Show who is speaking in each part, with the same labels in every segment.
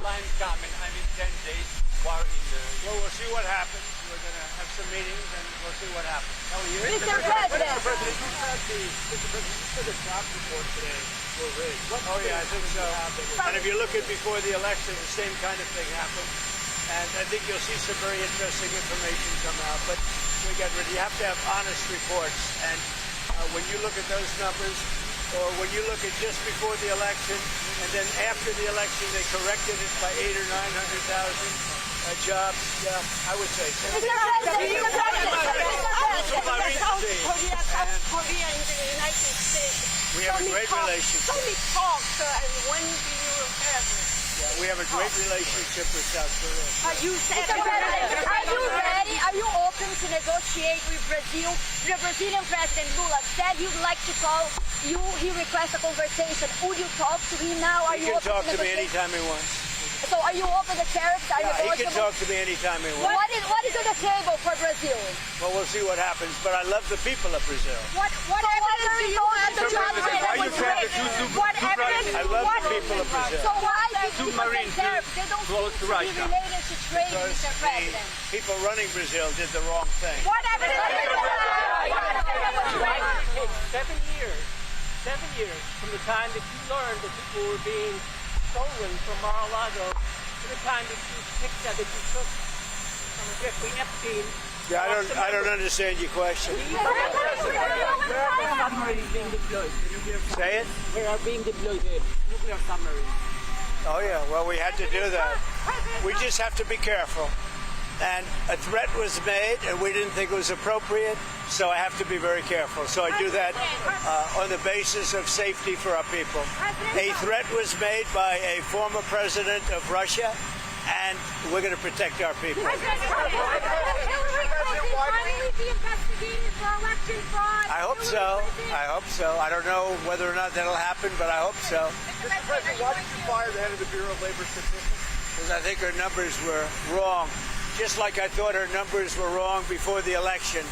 Speaker 1: time's coming. I mean, 10 days. War in the...
Speaker 2: Well, we'll see what happens. We're going to have some meetings, and we'll see what happens.
Speaker 3: Mr. President.
Speaker 2: Mr. President, you said the job report today were rigged. Oh, yeah, I think so. And if you look at before the election, the same kind of thing happened. And I think you'll see some very interesting information come out. But we get ready. You have to have honest reports. And when you look at those numbers, or when you look at just before the election, and then after the election, they corrected it by 800,000 or 900,000 jobs. Yeah, I would say so.
Speaker 3: Mr. President,
Speaker 2: South
Speaker 3: Korea and the United States.
Speaker 2: We have a great relationship.
Speaker 3: So we talk, sir, and when do you have it?
Speaker 2: Yeah, we have a great relationship with South Korea.
Speaker 3: Are you ready? Are you open to negotiate with Brazil? The Brazilian President Lula said he'd like to call you. He requests a conversation. Would you talk to him now?
Speaker 2: He can talk to me anytime he wants.
Speaker 3: So are you open to tariffs?
Speaker 2: He can talk to me anytime he wants.
Speaker 3: What is on the table for Brazil?
Speaker 2: Well, we'll see what happens. But I love the people of Brazil.
Speaker 3: What evidence do you have the job
Speaker 2: I love the people of Brazil.
Speaker 3: So why do
Speaker 1: submarine
Speaker 3: tariffs? They don't
Speaker 1: close to
Speaker 3: be
Speaker 1: Russia.
Speaker 3: related to trade,
Speaker 2: Because
Speaker 3: Mr.
Speaker 2: the
Speaker 3: President.
Speaker 2: people running Brazil did the wrong thing.
Speaker 3: What evidence do you have?
Speaker 4: It takes 7 years. 7 years from the time that you learned that people were being stolen from Mar-a-Lago to the time that you picked that you took Jeffrey Epstein.
Speaker 2: Yeah, I don't understand your question.
Speaker 4: Where are the submarines being deployed?
Speaker 2: Say it?
Speaker 4: Where are being deployed nuclear submarines?
Speaker 2: Oh, yeah. Well, we had to do that. We just have to be careful. And a threat was made, and we didn't think it was appropriate, so I have to be very careful. So I do that on the basis of safety for our people. A threat was made by a former president of Russia, and we're going to protect our people. I hope so. I hope so. I don't know whether or not that'll happen, but I hope so.
Speaker 5: Mr. President, why did you fire the head of the Bureau of Labor Statistics?
Speaker 2: Because I think her numbers were wrong. Just like I thought her numbers were wrong before the election.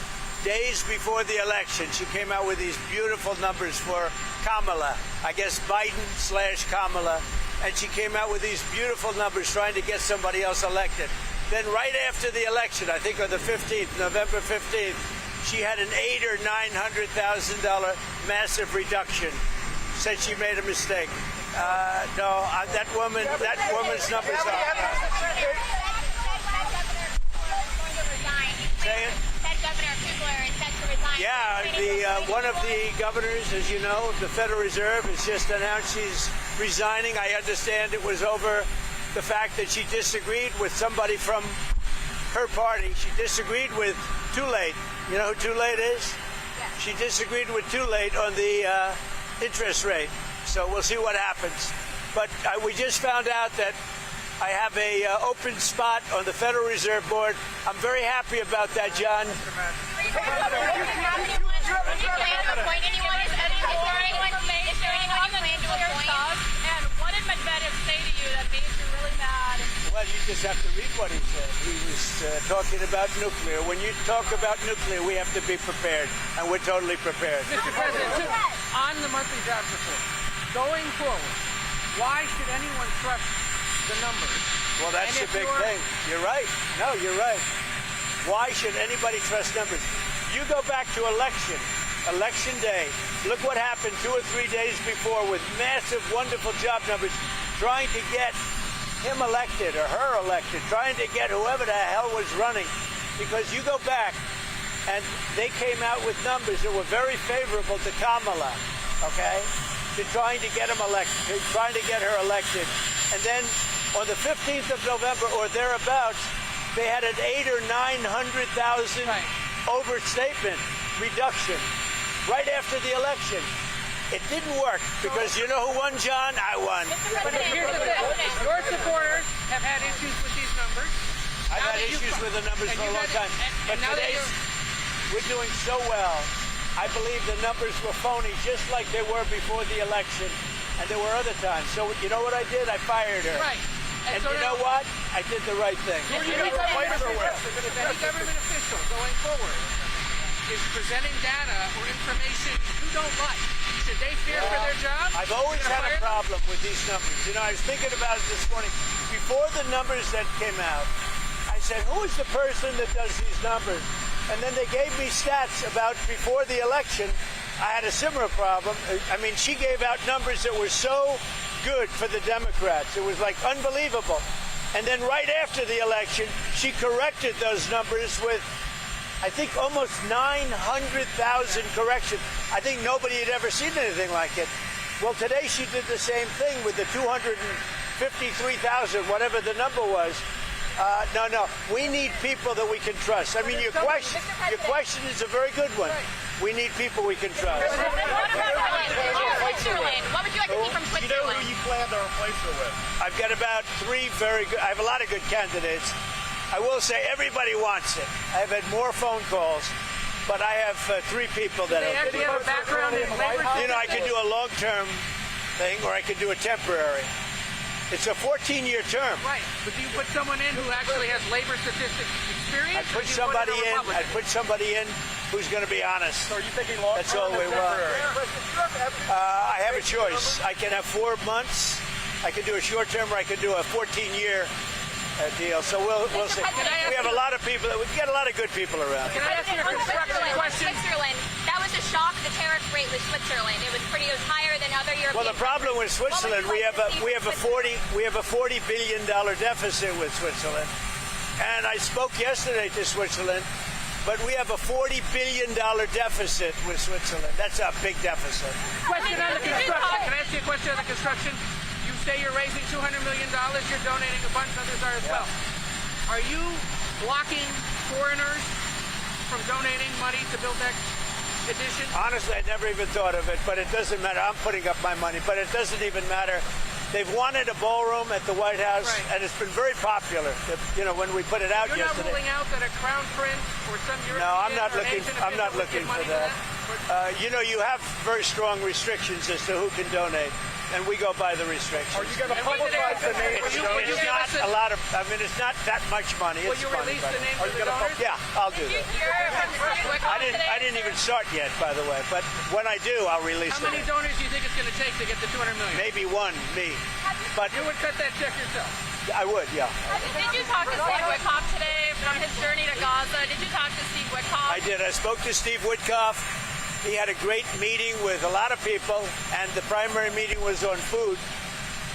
Speaker 2: Days before the election, she came out with these beautiful numbers for Kamala. I guess Biden/Kamala. And she came out with these beautiful numbers trying to get somebody else elected. Then right after the election, I think on the 15th, November 15th, she had an $800,000 or $900,000 massive reduction. Said she made a mistake. No, that woman's numbers are... Say it. Yeah, one of the governors, as you know, of the Federal Reserve has just announced she's resigning. I understand it was over the fact that she disagreed with somebody from her party. She disagreed with Too-Late. You know who Too-Late is? Yeah. She disagreed with Too-Late on the interest rate. So we'll see what happens. But we just found out that I have a open spot on the Federal Reserve Board. I'm very happy about that, John. Well, you just have to read what he said. He was talking about nuclear. When you talk about nuclear, we have to be prepared, and we're totally prepared.
Speaker 6: Mr. President, on the monthly jobs report, going forward, why should anyone trust the numbers?
Speaker 2: Well, that's the big thing. You're right. No, you're right. Why should anybody trust numbers? You go back to election day. Look what happened 2 or 3 days before with massive, wonderful job numbers, trying to get him elected or her elected, trying to get whoever the hell was running. Because you go back, and they came out with numbers that were very favorable to Kamala, okay? To trying to get him elected, trying to get her elected. And then on the 15th of November or thereabouts, they had an 800,000 or 900,000 overstatement reduction right after the election. It didn't work because you know who won, John? I won.
Speaker 6: But here's the thing. Your supporters have had issues with these numbers.
Speaker 2: I've had issues with the numbers for a long time. But today, we're doing so well. I believe the numbers were phony, just like they were before the election. And there were other times. So you know what I did? I fired her.
Speaker 6: Right.
Speaker 2: And so you know what? I did the right thing.
Speaker 6: If any government official going forward is presenting data or information you don't like, should they fear for their job?
Speaker 2: I've always had a problem with these numbers. You know, I was thinking about it this morning. before the numbers that came out, I said, who is the person that does these numbers? And then they gave me stats about before the election. I had a similar problem. I mean, she gave out numbers that were so good for the Democrats. It was like unbelievable. And then right after the election, she corrected those numbers with, I think, almost 900,000 corrections. I think nobody had ever seen anything like it. Well, today she did the same thing with the 253,000, whatever the number was. No. We need people that we can trust. I mean, your question is a very good one. We need people we can trust.
Speaker 7: What about Switzerland? What would you like to see from
Speaker 5: You know
Speaker 7: Switzerland?
Speaker 5: who you plan to replace her with?
Speaker 2: I've got about 3 very good. I have a lot of good candidates. I will say everybody wants it. I have had more phone calls, but I have 3 people that
Speaker 6: They actually have a background in labor.
Speaker 2: You know, I could do a long-term thing, or I could do a temporary. It's a 14-year term.
Speaker 6: Right, but do you put someone in who actually has labor statistics experience?
Speaker 2: I'd put somebody in. I'd put somebody in who's going to be honest.
Speaker 5: So are you thinking long
Speaker 2: That's all we want. I have a choice. I can have 4 months. I could do a short term, or I could do a 14-year deal. So we'll see. We have a lot of people. We get a lot of good people around.
Speaker 6: Can I ask you a construction question?
Speaker 7: Switzerland. That was a shock. The tariff rate with Switzerland. It was higher than other European.
Speaker 2: Well, the problem with Switzerland, we have a $40 billion deficit with Switzerland, and I spoke yesterday to Switzerland, but we have a $40 billion deficit with Switzerland. That's a big deficit.
Speaker 6: Question on the construction. Can I ask you a question on the construction? You say you're raising $200 million. You're donating a bunch. Others are as well. Are you blocking foreigners from donating money to build that addition?
Speaker 2: Honestly, I never even thought of it, but it doesn't matter. I'm putting up my money, but it doesn't even matter. They've wanted a ballroom at the White House,
Speaker 6: Right.
Speaker 2: and it's been very popular. You know, when we put it out
Speaker 6: You're not
Speaker 2: yesterday.
Speaker 6: ruling out that a crown prince or some European
Speaker 2: No, I'm not
Speaker 6: or
Speaker 2: looking.
Speaker 6: Asian
Speaker 2: I'm not
Speaker 6: official would
Speaker 2: looking
Speaker 6: give
Speaker 2: for
Speaker 6: money to
Speaker 2: that. You know, you have very strong restrictions as to who can donate, and we go by the restrictions.
Speaker 5: Are you going to publicize the name of
Speaker 2: It's,
Speaker 5: the donors?
Speaker 2: it's not a lot of. I mean, it's not that much money.
Speaker 6: Will
Speaker 2: It's
Speaker 6: you
Speaker 2: money,
Speaker 6: release
Speaker 2: but-
Speaker 6: the names
Speaker 5: Are
Speaker 6: of
Speaker 5: you
Speaker 6: the
Speaker 5: gonna
Speaker 6: donors?
Speaker 2: Yeah, I'll do that.
Speaker 7: You're from Steve Wickoff today.
Speaker 2: I didn't even start yet, by the way. But when I do, I'll release
Speaker 6: How many
Speaker 2: it.
Speaker 6: donors do you think it's going to take to get the $200 million?
Speaker 2: Maybe one, me. But
Speaker 6: You would cut that check yourself.
Speaker 2: I would, yeah.
Speaker 7: Did you talk to Steve Wickoff today from his journey to Gaza? Did you talk to Steve Wickoff?
Speaker 2: I did. I spoke to Steve Witkoff. He had a great meeting with a lot of people, and the primary meeting was on food.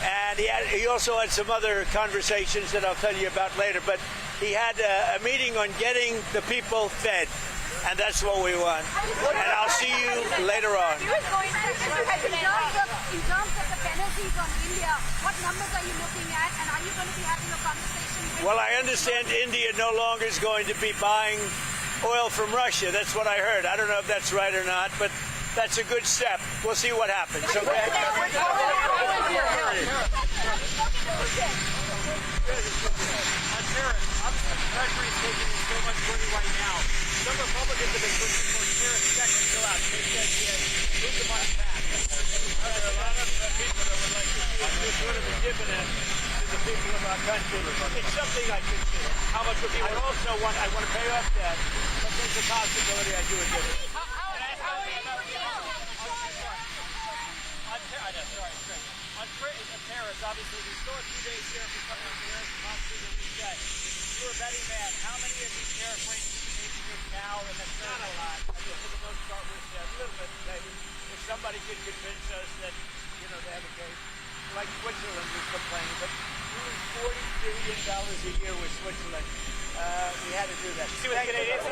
Speaker 2: And he also had some other conversations that I'll tell you about later. But he had a meeting on getting the people fed, and that's what we want. And I'll see you later on.
Speaker 3: In terms of the penalties on India, what numbers are you looking at, and are you going to be having a conversation with...
Speaker 2: Well, I understand India no longer is going to be buying oil from Russia. That's what I heard. I don't know if that's right or not, but that's a good step. We'll see what happens. Okay?
Speaker 1: On tariffs, obviously the Treasury is taking in so much money right now. Some Republicans have been pushing for tariff checks to go out. They said, move the money back.
Speaker 2: There are a lot of people that would like to see this sort of a dividend to the people of our country. It's something I consider.
Speaker 1: How much would be
Speaker 2: I also want to pay off debt, but there's a possibility I do a dividend.
Speaker 1: On tariffs, obviously, there's still a few days here for some of the tariffs to come through the reset. If you're a betting man, how many of these tariff rates do you think you get now and then not a lot?
Speaker 2: I guess for the most part, we'll say a little bit, maybe. If somebody could convince us that, they have a case, like Switzerland was complaining, but we lose $40 billion a year with Switzerland. We had to do that.
Speaker 1: See what the Canadians